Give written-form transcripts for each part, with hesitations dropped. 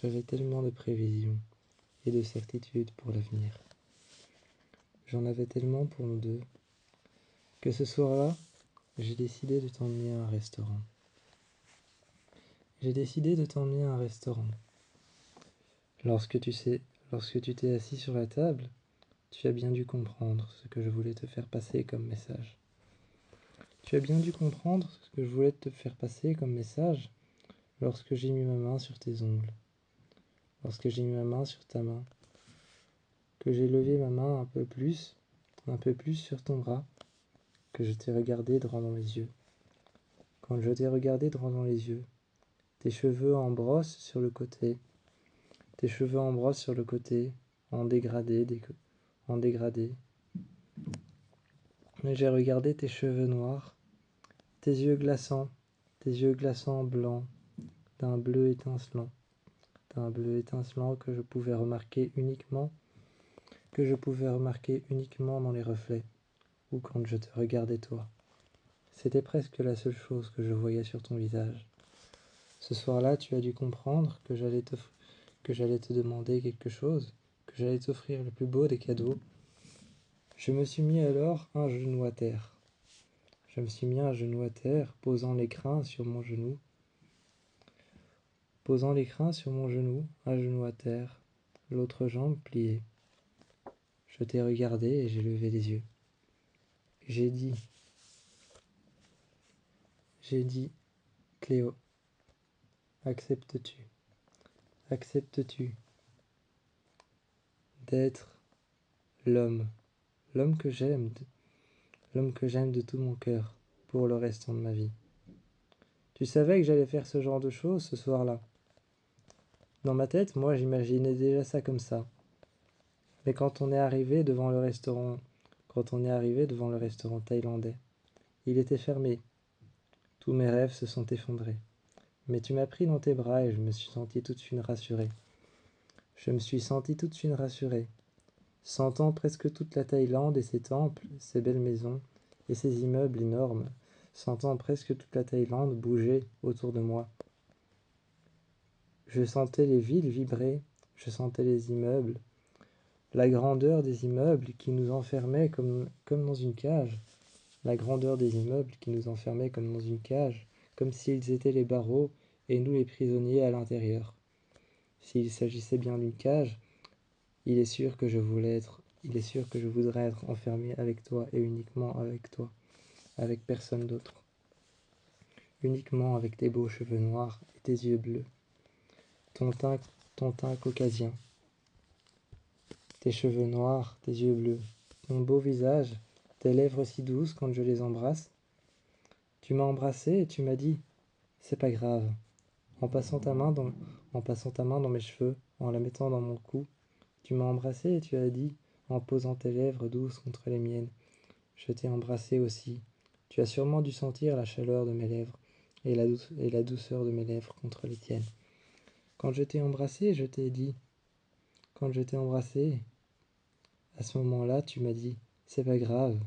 J'avais tellement de prévisions et de certitudes pour l'avenir. J'en avais tellement pour nous deux que ce soir-là, j'ai décidé de t'emmener à un restaurant. J'ai décidé de t'emmener à un restaurant. Lorsque tu t'es assis sur la table, tu as bien dû comprendre ce que je voulais te faire passer comme message. Tu as bien dû comprendre ce que je voulais te faire passer comme message lorsque j'ai mis ma main sur tes ongles, lorsque j'ai mis ma main sur ta main, que j'ai levé ma main un peu plus sur ton bras, que je t'ai regardé droit dans les yeux. Quand je t'ai regardé droit dans les yeux, tes cheveux en brosse sur le côté, en dégradé, Mais j'ai regardé tes cheveux noirs, tes yeux glaçants blancs, d'un bleu étincelant que je pouvais remarquer uniquement dans les reflets, ou quand je te regardais toi. C'était presque la seule chose que je voyais sur ton visage. Ce soir-là, tu as dû comprendre que j'allais te demander quelque chose, que j'allais t'offrir le plus beau des cadeaux. Je me suis mis alors un genou à terre. Posant les crins sur mon genou, un genou à terre, l'autre jambe pliée. Je t'ai regardé et j'ai levé les yeux. J'ai dit, Cléo, acceptes-tu d'être l'homme que j'aime de tout mon cœur pour le restant de ma vie? Tu savais que j'allais faire ce genre de choses ce soir-là. Dans ma tête, moi, j'imaginais déjà ça comme ça. Mais quand on est arrivé devant le restaurant thaïlandais, il était fermé. Tous mes rêves se sont effondrés. Mais tu m'as pris dans tes bras et je me suis senti tout de suite rassuré. Sentant presque toute la Thaïlande et ses temples, ses belles maisons et ses immeubles énormes, sentant presque toute la Thaïlande bouger autour de moi. Je sentais les villes vibrer, je sentais les immeubles, la grandeur des immeubles qui nous enfermaient comme dans une cage, comme s'ils étaient les barreaux et nous les prisonniers à l'intérieur. S'il s'agissait bien d'une cage, il est sûr que je voudrais être enfermé avec toi et uniquement avec toi, avec personne d'autre. Uniquement avec tes beaux cheveux noirs et tes yeux bleus, ton teint caucasien, tes cheveux noirs, tes yeux bleus, ton beau visage, tes lèvres si douces quand je les embrasse. Tu m'as embrassé et tu m'as dit « C'est pas grave ». En passant ta main dans mes cheveux, en la mettant dans mon cou, tu m'as embrassé et tu as dit, en posant tes lèvres douces contre les miennes, je t'ai embrassé aussi. Tu as sûrement dû sentir la chaleur de mes lèvres et la douceur de mes lèvres contre les tiennes. Quand je t'ai embrassé, à ce moment-là, tu m'as dit, c'est pas grave,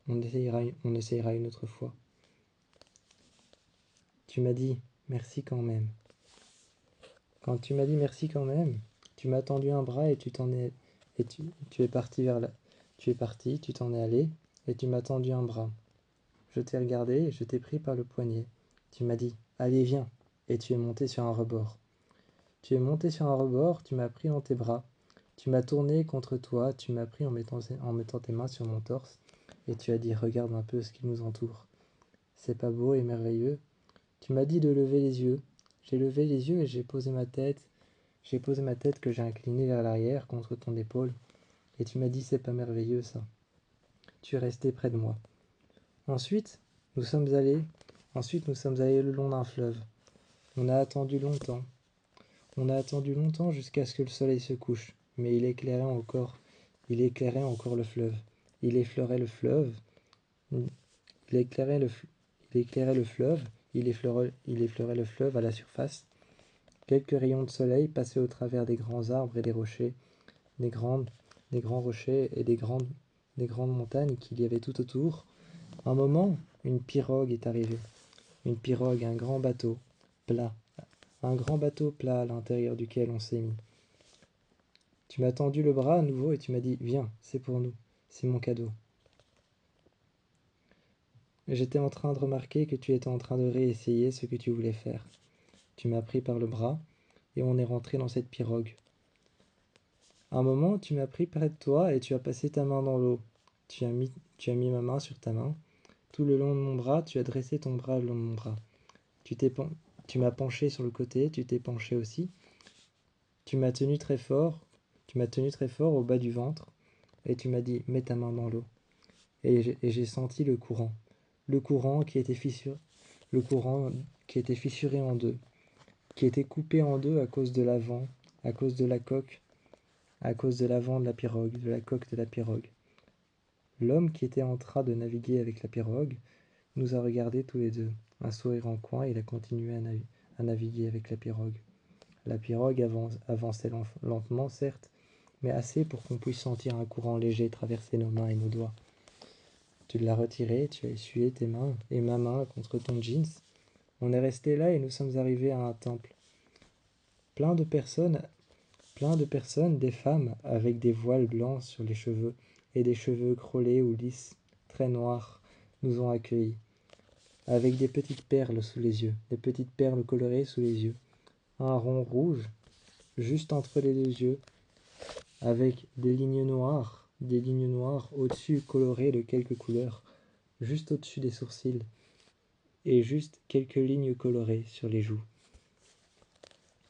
on essayera une autre fois. Tu m'as dit, merci quand même. Quand tu m'as dit merci quand même, tu m'as tendu un bras et tu es parti, tu t'en es allé et tu m'as tendu un bras. Je t'ai regardé et je t'ai pris par le poignet. Tu m'as dit, allez viens, et tu es monté sur un rebord. Tu m'as pris dans tes bras, tu m'as tourné contre toi, tu m'as pris en mettant tes mains sur mon torse et tu as dit, regarde un peu ce qui nous entoure. C'est pas beau et merveilleux? Tu m'as dit de lever les yeux. J'ai levé les yeux et j'ai posé ma tête que j'ai inclinée vers l'arrière contre ton épaule. Et tu m'as dit, c'est pas merveilleux ça. Tu es resté près de moi. Ensuite, nous sommes allés le long d'un fleuve. On a attendu longtemps jusqu'à ce que le soleil se couche. Mais il éclairait encore le fleuve. Il effleurait le fleuve. Il effleurait le fleuve à la surface. Quelques rayons de soleil passaient au travers des grands arbres et des rochers, des grands rochers et des grandes montagnes qu'il y avait tout autour. Un moment, une pirogue est arrivée. Une pirogue, un grand bateau, plat, un grand bateau plat à l'intérieur duquel on s'est mis. Tu m'as tendu le bras à nouveau et tu m'as dit « Viens, c'est pour nous, c'est mon cadeau ». J'étais en train de remarquer que tu étais en train de réessayer ce que tu voulais faire. Tu m'as pris par le bras et on est rentré dans cette pirogue. À un moment, tu m'as pris près de toi et tu as passé ta main dans l'eau. Tu as mis ma main sur ta main. Tout le long de mon bras, tu as dressé ton bras le long de mon bras. Tu m'as penché sur le côté, tu t'es penché aussi. Tu m'as tenu très fort au bas du ventre et tu m'as dit « Mets ta main dans l'eau ». Et j'ai senti le courant qui était fissuré en deux, qui était coupé en deux à cause de l'avant, à cause de la coque, à cause de l'avant de la pirogue, de la coque de la pirogue. L'homme qui était en train de naviguer avec la pirogue nous a regardés tous les deux, un sourire en coin, et il a continué à naviguer avec la pirogue. La pirogue avançait lentement, certes, mais assez pour qu'on puisse sentir un courant léger traverser nos mains et nos doigts. Tu l'as retiré, tu as essuyé tes mains et ma main contre ton jeans. On est resté là et nous sommes arrivés à un temple. Plein de personnes, des femmes avec des voiles blancs sur les cheveux et des cheveux crôlés ou lisses, très noirs, nous ont accueillis, avec des petites perles sous les yeux, des petites perles colorées sous les yeux, un rond rouge juste entre les deux yeux, avec des lignes noires au-dessus colorées de quelques couleurs, juste au-dessus des sourcils, et juste quelques lignes colorées sur les joues.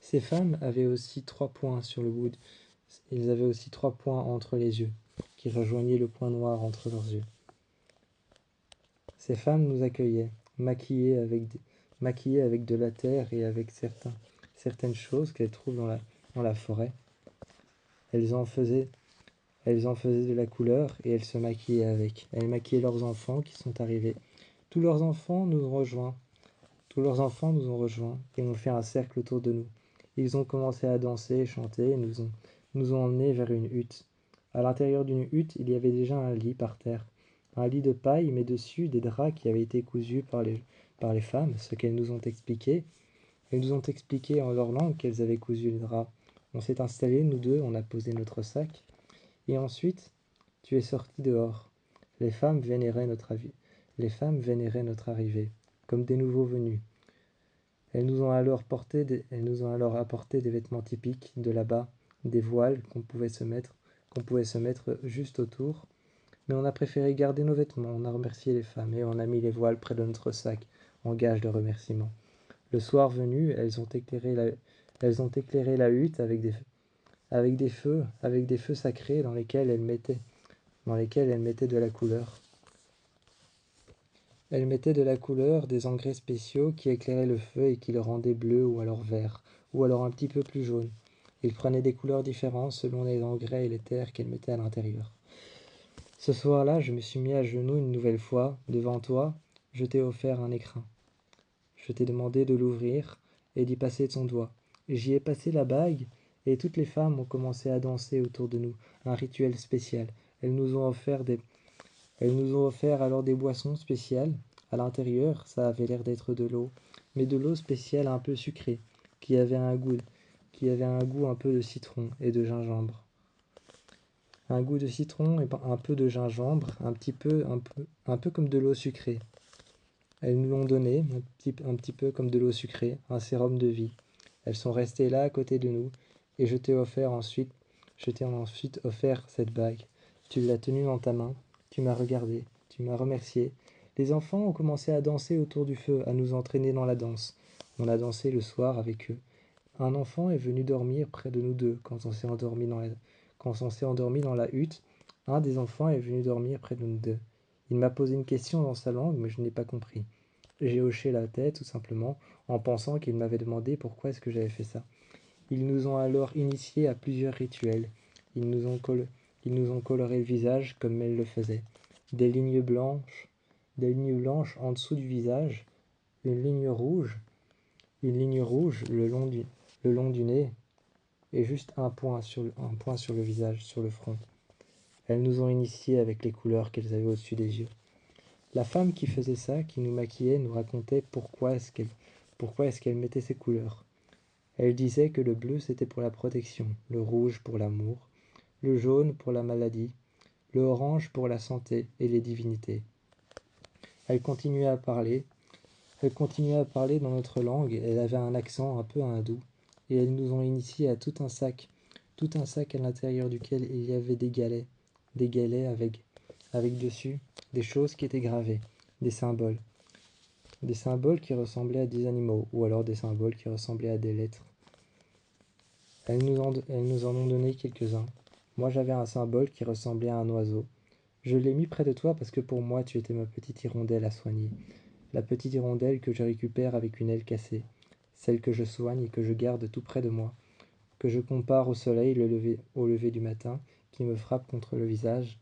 Ces femmes avaient aussi 3 points sur le bout. Ils avaient aussi 3 points entre les yeux, qui rejoignaient le point noir entre leurs yeux. Ces femmes nous accueillaient, maquillées avec de la terre et avec certaines choses qu'elles trouvent dans la forêt. Elles en faisaient de la couleur et elles se maquillaient avec. Elles maquillaient leurs enfants qui sont arrivés. Tous leurs enfants nous ont rejoints. Et ont fait un cercle autour de nous. Ils ont commencé à danser et chanter et nous ont emmenés vers une hutte. À l'intérieur d'une hutte, il y avait déjà un lit par terre. Un lit de paille, mais dessus des draps qui avaient été cousus par les femmes, ce qu'elles nous ont expliqué. Elles nous ont expliqué en leur langue qu'elles avaient cousu les draps. On s'est installés, nous deux, on a posé notre sac. Et ensuite, tu es sorti dehors. Les femmes vénéraient notre arrivée, comme des nouveaux venus. Elles nous ont alors apporté des vêtements typiques de là-bas, des voiles qu'on pouvait se mettre juste autour. Mais on a préféré garder nos vêtements, on a remercié les femmes et on a mis les voiles près de notre sac, en gage de remerciement. Le soir venu, elles ont éclairé la hutte avec des feux sacrés dans lesquels elles mettaient de la couleur. Elles mettaient de la couleur, des engrais spéciaux qui éclairaient le feu et qui le rendaient bleu ou alors vert, ou alors un petit peu plus jaune. Ils prenaient des couleurs différentes selon les engrais et les terres qu'elles mettaient à l'intérieur. Ce soir-là, je me suis mis à genoux une nouvelle fois, devant toi, je t'ai offert un écrin. Je t'ai demandé de l'ouvrir et d'y passer ton doigt. J'y ai passé la bague et toutes les femmes ont commencé à danser autour de nous, un rituel spécial. Elles nous ont offert alors des boissons spéciales. À l'intérieur, ça avait l'air d'être de l'eau, mais de l'eau spéciale un peu sucrée, qui avait un goût un peu de citron et de gingembre. Un goût de citron et un peu de gingembre, un peu comme de l'eau sucrée. Elles nous l'ont donné, un petit peu comme de l'eau sucrée, un sérum de vie. Elles sont restées là à côté de nous, et je t'ai ensuite offert cette bague. Tu l'as tenue dans ta main, tu m'as regardé, tu m'as remercié. Les enfants ont commencé à danser autour du feu, à nous entraîner dans la danse. On a dansé le soir avec eux. Un enfant est venu dormir près de nous deux quand on s'est endormi dans la hutte. Un des enfants est venu dormir près de nous deux. Il m'a posé une question dans sa langue, mais je n'ai pas compris. J'ai hoché la tête, tout simplement, en pensant qu'il m'avait demandé pourquoi est-ce que j'avais fait ça. Ils nous ont alors initiés à plusieurs rituels. Ils nous ont coloré le visage comme elles le faisaient. Des lignes blanches en dessous du visage, une ligne rouge le long du nez, et juste un point sur le visage, sur le front. Elles nous ont initiés avec les couleurs qu'elles avaient au-dessus des yeux. La femme qui faisait ça, qui nous maquillait, nous racontait pourquoi est-ce qu'elle mettait ces couleurs. Elle disait que le bleu c'était pour la protection, le rouge pour l'amour, le jaune pour la maladie, le orange pour la santé et les divinités. Elle continuait à parler, elle continuait à parler dans notre langue, elle avait un accent un peu hindou, et elles nous ont initiés à tout un sac à l'intérieur duquel il y avait des galets avec dessus des choses qui étaient gravées, des symboles qui ressemblaient à des animaux, ou alors des symboles qui ressemblaient à des lettres. Elles nous en ont donné quelques-uns. Moi j'avais un symbole qui ressemblait à un oiseau. Je l'ai mis près de toi parce que pour moi tu étais ma petite hirondelle à soigner. La petite hirondelle que je récupère avec une aile cassée. Celle que je soigne et que je garde tout près de moi. Que je compare au soleil au lever du matin qui me frappe contre le visage.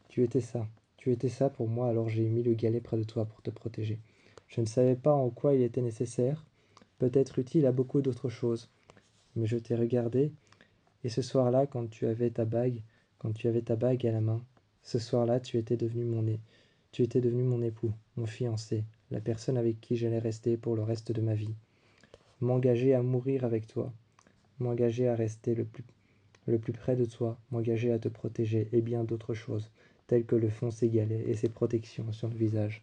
Tu étais ça. Tu étais ça pour moi, alors j'ai mis le galet près de toi pour te protéger. Je ne savais pas en quoi il était nécessaire, peut-être utile à beaucoup d'autres choses. Mais je t'ai regardé, et ce soir-là, quand tu avais ta bague à la main, ce soir-là, tu étais devenu mon époux, mon fiancé, la personne avec qui j'allais rester pour le reste de ma vie. M'engager à mourir avec toi, m'engager à rester le plus près de toi, m'engager à te protéger et bien d'autres choses, telles que le fond ses galets et ses protections sur le visage.